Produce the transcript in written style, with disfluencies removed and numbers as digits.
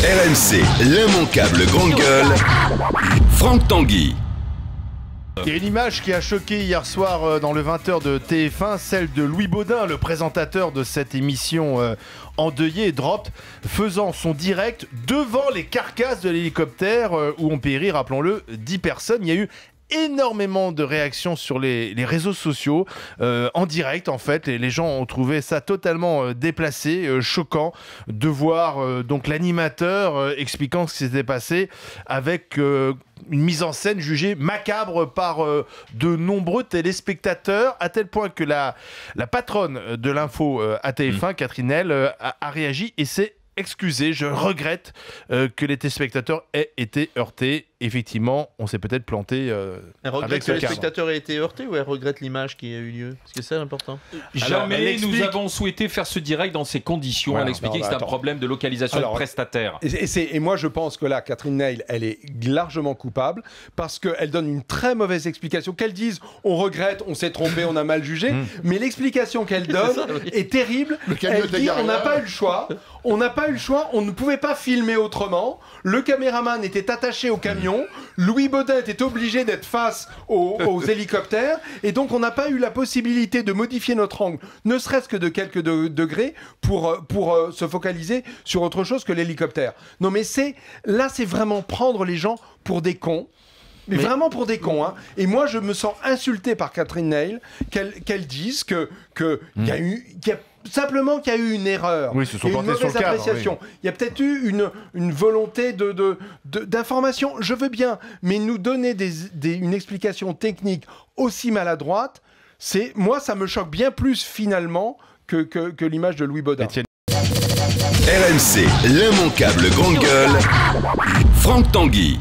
RMC, l'immanquable grande gueule, Franck Tanguy. Il y a une image qui a choqué hier soir dans le 20h de TF1, celle de Louis Baudin, le présentateur de cette émission endeuillée et dropped, faisant son direct devant les carcasses de l'hélicoptère où ont péri, rappelons-le, 10 personnes. Il y a eu énormément de réactions sur les réseaux sociaux en direct. En fait, les gens ont trouvé ça totalement déplacé, choquant de voir donc l'animateur expliquant ce qui s'était passé avec une mise en scène jugée macabre par de nombreux téléspectateurs, à tel point que la patronne de l'info à TF1, Catherine Nel, a réagi et s'est excusée. Je regrette que les téléspectateurs aient été heurtés. Effectivement, on s'est peut-être planté Elle regrette que les spectateurs aient été heurtés ou elle regrette l'image qui a eu lieu? Parce que c'est important. Jamais nous avons souhaité faire ce direct dans ces conditions. Voilà, elle expliquait que c'est un problème de localisation de prestataire. Et moi, je pense que là, Catherine Nel, elle est largement coupable parce qu'elle donne une très mauvaise explication. Qu'elle dise on regrette, on s'est trompé, on a mal jugé, mais l'explication qu'elle donne est terrible. Elle dit on n'a pas eu le choix. On n'a pas eu le choix, on ne pouvait pas filmer autrement. Le caméraman était attaché au camion. Louis Baudin était obligé d'être face aux hélicoptères. Et donc, on n'a pas eu la possibilité de modifier notre angle, ne serait-ce que de quelques degrés, pour se focaliser sur autre chose que l'hélicoptère. Non, mais là, c'est vraiment prendre les gens pour des cons. Mais vraiment pour des cons, hein. Et moi, je me sens insulté par Catherine Nel qu'elle dise qu'il y a eu... Simplement qu'il y a eu une erreur, oui, une mauvaise appréciation. Oui. Il y a peut-être eu une volonté d'information, je veux bien, mais nous donner une explication technique aussi maladroite, moi ça me choque bien plus finalement que l'image de Louis Baudin. RMC, l'immanquable grande gueule, Franck Tanguy.